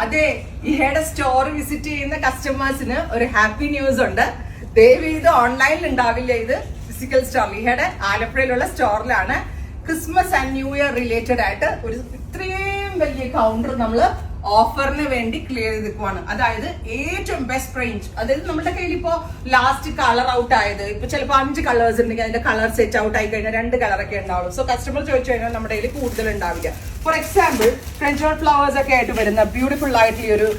അതെ, ഇഹയുടെ store visit ചെയ്യുന്ന കസ്റ്റമേഴ്സിന് ഒരു ഹാപ്പി ന്യൂസ് ഉണ്ട്. ദയവ് ഇത് ഓൺലൈനിൽ ഉണ്ടാവില്ല, ഇത് ഫിസിക്കൽ സ്റ്റോർ ഇഹയുടെ ആലപ്പുഴയിലുള്ള സ്റ്റോറിലാണ്. Christmas and new year related ആയിട്ട് ഒരു ഇത്രയും വലിയ കൗണ്ടർ നമ്മൾ ഓഫറിന് വേണ്ടി ക്ലിയർ ചെയ്തിരിക്കുവാണ്. അതായത് ഏറ്റവും ബെസ്റ്റ് റേഞ്ച്, അതായത് നമ്മുടെ കയ്യിൽ ഇപ്പോ ലാസ്റ്റ് കളർ ഔട്ട് ആയത്, ഇപ്പൊ ചിലപ്പോൾ 5 കളേഴ്സ് ഉണ്ടെങ്കിൽ അതിന്റെ കളർ സെറ്റ് ഔട്ട് ആയി കഴിഞ്ഞാൽ 2 കളറൊക്കെ ഉണ്ടാവുള്ളൂ. സോ കസ്റ്റമർ ചോദിച്ചു കഴിഞ്ഞാൽ നമ്മുടെ കയ്യിൽ കൂടുതൽ ഉണ്ടാവില്ല. For example, French road flowers ഒക്കെ ആയിട്ട് വരുന്ന ബ്യൂട്ടിഫുൾ ആയിട്ടുള്ള ഒരു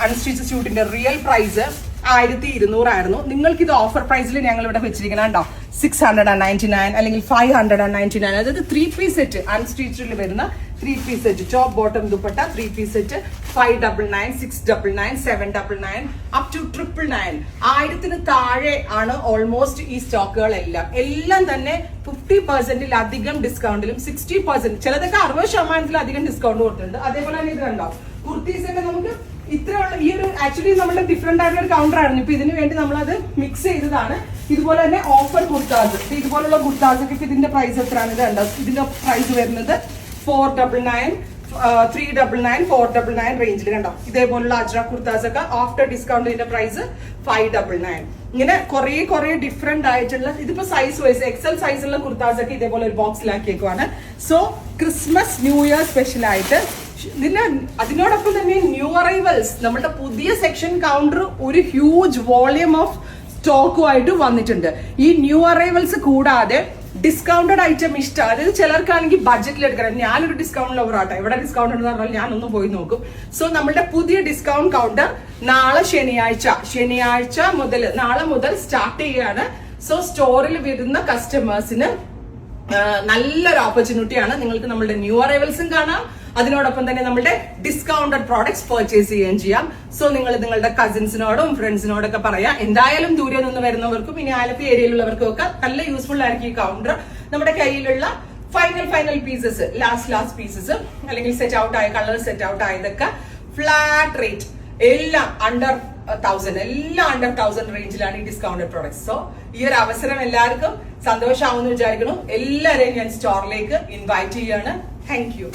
അൺസ്റ്റിച്ച് സ്യൂട്ടിന്റെ റിയൽ പ്രൈസ് 1200 ആയിരുന്നു. നിങ്ങൾക്ക് ഇത് ഓഫർ പ്രൈസിൽ ഞങ്ങൾ ഇവിടെ വെച്ചിരിക്കണം കേട്ടോ. 699 അല്ലെങ്കിൽ 599, അതായത് 3 പീസ് സെറ്റ് അൺസ്റ്റിച്ചിൽ വരുന്ന 3 piece set, top bottom dupatta 3 piece set 599, 699, 799 up to 999. 1000 താഴെ ആണ് ഓൾമോസ്റ്റ് ഈ സ്റ്റോക്കുകളെല്ലാം. എല്ലാം തന്നെ 50% അധികം ഡിസ്കൗണ്ടിലും 60%, ചിലതൊക്കെ 60% ഡിസ്കൗണ്ട് കൊടുത്തിട്ടുണ്ട്. അതേപോലെ തന്നെ ഇത് കണ്ടോ, കുർത്തീസ് ഒക്കെ നമുക്ക് ഇത്രയുള്ള ഈ ഒരു ആക്ച്വലി നമ്മുടെ ഡിഫറെന്റ് ആയിട്ടുള്ള ഒരു കൗണ്ടർ ആയിരുന്നു. ഇപ്പൊ ഇതിന് വേണ്ടി നമ്മളത് മിക്സ് ചെയ്തതാണ്. ഇതുപോലെ തന്നെ ഓഫർ കുർത്താസ്, ഇതുപോലുള്ള കുർത്താസ് ഒക്കെ ഇതിന്റെ പ്രൈസ് എത്രയാണ്? ഇത് കണ്ടോ, ഇതിന്റെ പ്രൈസ് വരുന്നത് 499, 399, 499 റേഞ്ചിൽ കണ്ടോ. ഇതേപോലുള്ള അജ്ര കുർത്താസ് ഒക്കെ ആഫ്റ്റർ ഡിസ്കൗണ്ട് ഇതിന്റെ പ്രൈസ് 599. ഇങ്ങനെ കുറെ ഡിഫറെന്റ് ആയിട്ടുള്ള, ഇതിപ്പോ സൈസ് വൈസ് എക്സൽ സൈസുള്ള കുർത്താസ് ഒക്കെ ഇതേപോലെ ഒരു ബോക്സിലാക്കിയേക്കുവാണ്. So Christmas new year special ആയിട്ട് അതിനോടൊപ്പം തന്നെ ന്യൂ അറൈവൽസ്, നമ്മുടെ പുതിയ സെക്ഷൻ കൗണ്ടർ ഒരു ഹ്യൂജ് വോളിയം ഓഫ് സ്റ്റോക്കുമായിട്ട് വന്നിട്ടുണ്ട്. ഈ ന്യൂ അറൈവൽസ് കൂടാതെ ഡിസ്കൗണ്ടഡ് ഐറ്റം ഇഷ്ടം, അതായത് ചിലർക്കാണെങ്കിൽ ബഡ്ജറ്റിൽ എടുക്കണം. ഞാനൊരു ഡിസ്കൗണ്ട് ലവറാട്ടോ, എവിടെ ഡിസ്കൗണ്ട് ഉണ്ടെന്ന് പറഞ്ഞാൽ ഞാനൊന്ന് പോയി നോക്കും. സോ നമ്മുടെ പുതിയ ഡിസ്കൗണ്ട് കൗണ്ടർ നാളെ ശനിയാഴ്ച മുതൽ, നാളെ മുതൽ സ്റ്റാർട്ട് ചെയ്യാണ്. സോ സ്റ്റോറിൽ വരുന്ന കസ്റ്റമേഴ്സിന് നല്ലൊരു ഓപ്പർച്യൂണിറ്റിയാണ്. നിങ്ങൾക്ക് നമ്മുടെ ന്യൂ അറൈവൽസും കാണാം, അതിനോടൊപ്പം തന്നെ നമ്മുടെ ഡിസ്കൗണ്ടഡ് പ്രോഡക്ട്സ് പർച്ചേസ് ചെയ്യുകയും ചെയ്യാം. സോ നിങ്ങൾ നിങ്ങളുടെ കസിൻസിനോടും ഫ്രണ്ട്സിനോടൊക്കെ പറയാം. എന്തായാലും ദൂരെ നിന്ന് വരുന്നവർക്കും ഇനി ആലപ്പി ഏരിയയിലുള്ളവർക്കും ഒക്കെ നല്ല യൂസ്ഫുൾ ആയിരിക്കും ഈ കൗണ്ടർ. നമ്മുടെ കയ്യിലുള്ള ഫൈനൽ പീസസ്, ലാസ്റ്റ് പീസസ് അല്ലെങ്കിൽ സെറ്റ് ഔട്ട് ആയ കളർ സെറ്റ് ഔട്ട് ആയതൊക്കെ ഫ്ലാറ്റ് റേറ്റ്, എല്ലാം അണ്ടർ 1000, എല്ലാം അണ്ടർ 1000 റേഞ്ചിലാണ് ഈ ഡിസ്കൗണ്ടഡ് പ്രോഡക്ട്സ്. സോ ഈ ഒരു അവസരം എല്ലാവർക്കും സന്തോഷമാവുമെന്ന് വിചാരിക്കുന്നു. എല്ലാവരെയും ഞാൻ സ്റ്റോറിലേക്ക് ഇൻവൈറ്റ് ചെയ്യാണ്. Thank you.